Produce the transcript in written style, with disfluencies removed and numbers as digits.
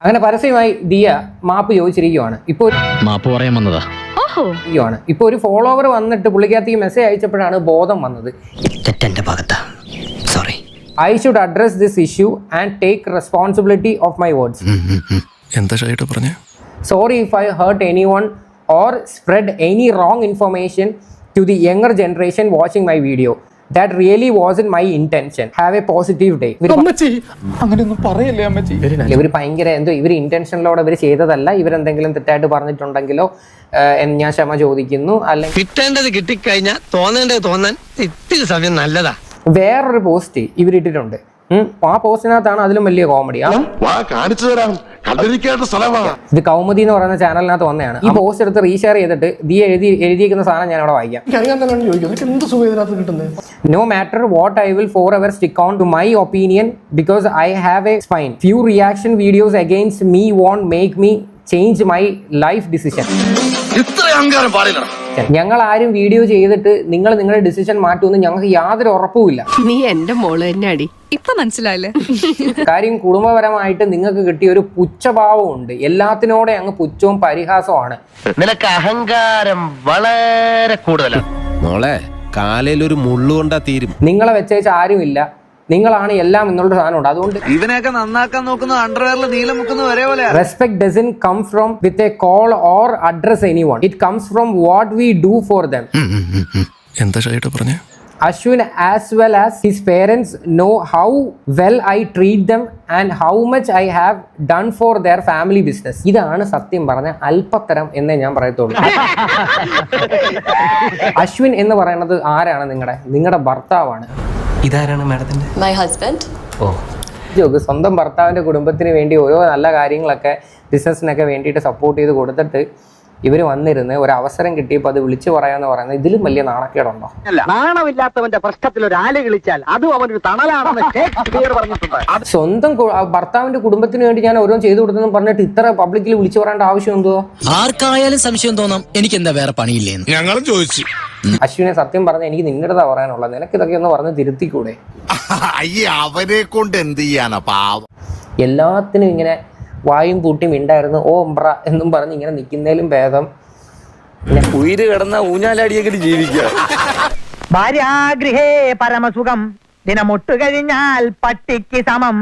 അങ്ങനെ പരസ്യമായി ദിയ മാപ്പ് ചോദിച്ചിരിക്കുകയാണ്. ഇപ്പോൾ മാപ്പ് പറയാൻ വന്നതാ. ഇപ്പോൾ ഒരു ഫോളോവർ വന്നിട്ട് പുള്ളിക്കകത്ത് ഈ മെസ്സേജ് അയച്ചപ്പോഴാണ് ബോധം വന്നത്. Sorry. I should address this issue and take responsibility of my words. എന്താ ഷൈട്ട് പറഞ്ഞേ? Sorry if I hurt anyone or spread any wrong information to the younger generation watching my video. That really wasn't my intention. Have a positive day. അങ്ങനെയൊന്നും പറയല്ലേ അമ്മച്ചി. ഇവർ ഭയങ്കര ഇവർ ഇന്റൻഷനിലോടെ ഇവർ ചെയ്തതല്ല. ഇവരെന്തെങ്കിലും തെറ്റായിട്ട് പറഞ്ഞിട്ടുണ്ടെങ്കിലോ ഞാൻ ക്ഷമ ചോദിക്കുന്നു. അല്ലെങ്കിൽ കിട്ടേണ്ടത് കിട്ടിക്കഴിഞ്ഞാൽ തോന്നേണ്ടത് തോന്നാൻ ഇത്തിരി സമയം നല്ലതാ. വേറൊരു പോസ്റ്റ് ഇവരിട്ടിട്ടുണ്ട്. ആ പോസ്റ്റിനകത്താണ് അതിലും വലിയ കോമഡി. ഇത് കൗമുദി എന്ന് പറയുന്ന ചാനലിനകത്ത് വന്നതാണ്. ഈ പോസ്റ്റ് എടുത്ത് റീഷെയർ ചെയ്തിട്ട് എഴുതിയിരിക്കുന്ന സാധനം ഞാൻ അവിടെ വായിക്കാം. No matter what, I will forever stick on to my opinion because I have a spine. Few reaction videos against me won't make me change my life decision. ഞങ്ങൾ ആരും വീഡിയോ ചെയ്തിട്ട് നിങ്ങൾ നിങ്ങളുടെ ഡിസിഷൻ മാറ്റുമെന്ന് ഞങ്ങൾക്ക് യാതൊരു ഉറപ്പുമില്ല. നീ എന്റെ മോള് തന്നെ അടി. ഇപ്പൊ മനസ്സിലായില്ലേ? കാര്യം കുടുംബപരമായിട്ട് നിങ്ങൾക്ക് കിട്ടിയ ഒരു പുച്ഛഭാവമുണ്ട്. എല്ലാത്തിനോടെ അങ്ങ് പുച്ഛവും പരിഹാസമാണ്. നിനക്ക് അഹങ്കാരം വളരെ കൂടുതലാണ് മോളെ. കാലയിൽ ഒരു മുള്ളുകൊണ്ടാ തീരും. നിങ്ങളെ വെച്ചേച്ച് ആരുമില്ല, നിങ്ങളാണ് എല്ലാം എന്നുള്ള സാധനമുണ്ട്. അതുകൊണ്ട് ഇവനെയൊക്കെ നന്നാക്കാൻ നോക്കുന്ന അണ്ടർവെയറിൽ നീലം മുക്കുന്ന വരെ പോലെ. Respect doesn't come from with a call or address anyone. It comes from what we do for them. എന്താ ഷൈട്ട് പറഞ്ഞേ? Ashwin as well as his parents know how well I treat them and how much I have done for their family business. ഇതാണ് സത്യം പറഞ്ഞ അല്പത്തരം എന്നേ ഞാൻ പറയത്തുള്ളൂ. അശ്വിൻ എന്ന് പറയുന്നത് ആരാണ്? നിങ്ങളുടെ ഭർത്താവാണ്. ഇതാരാണ് മാഡത്തിന്റെ? My husband. സ്വന്തം ഭർത്താവിന്റെ കുടുംബത്തിന് വേണ്ടി ഓരോ നല്ല കാര്യങ്ങളൊക്കെ ബിസിനസ്സിനൊക്കെ വേണ്ടിയിട്ട് സപ്പോർട്ട് ചെയ്ത് കൊടുത്തിട്ട് ഇവർ വന്നിരുന്ന് ഒരു അവസരം കിട്ടിയപ്പോൾ അത് വിളിച്ചു പറയാന്ന് പറയുന്നത് ഇതിലും വലിയ നാണക്കേടുണ്ടോ? നാണമില്ലാത്തവന്റെ പ്രശ്നത്തിൽ ഒരു ആല് കളിച്ചാൽ അതും അവനൊരു തണലാണെന്ന് ഷേക്സ്പിയർ പറഞ്ഞിട്ടുണ്ട്. സ്വന്തം ഭർത്താവിന്റെ കുടുംബത്തിന് വേണ്ടി ഞാൻ ഓരോന്നും ചെയ്തു കൊടുത്തെന്ന് പറഞ്ഞിട്ട് ഇത്ര പബ്ലിക്കിൽ വിളിച്ചു പറയേണ്ട ആവശ്യം എന്തോ? ആർക്കായാലും സംശയം തോന്നാം എനിക്ക് എന്താ വേറെ പണിയില്ലേ. ഞങ്ങളും ചോദിച്ചു. അശ്വിനെ സത്യം പറഞ്ഞ എനിക്ക് നിങ്ങളുടെതാ പറയാനുള്ളത്. നിനക്ക് ഇതൊക്കെ ഒന്ന് പറഞ്ഞ് തിരുത്തിക്കൂടെ? അവരെ കൊണ്ട് എന്ത് ചെയ്യാനാ പാവം. എല്ലാത്തിനും ഇങ്ങനെ വായും പൂട്ടി മിണ്ടായിരുന്നു ഓ ബ്ര എന്നും പറഞ്ഞ് ഇങ്ങനെ നിൽക്കുന്നതിലും ഭേദം ഉയിര് കിടന്ന ഊഞ്ഞാലടിയെങ്കിലും ജീവിക്കുക. ഭാര്യാഗൃഹേ പരമസുഖം ദിനമൊട്ടു കഴിഞ്ഞാൽ പട്ടിക്ക് സമം.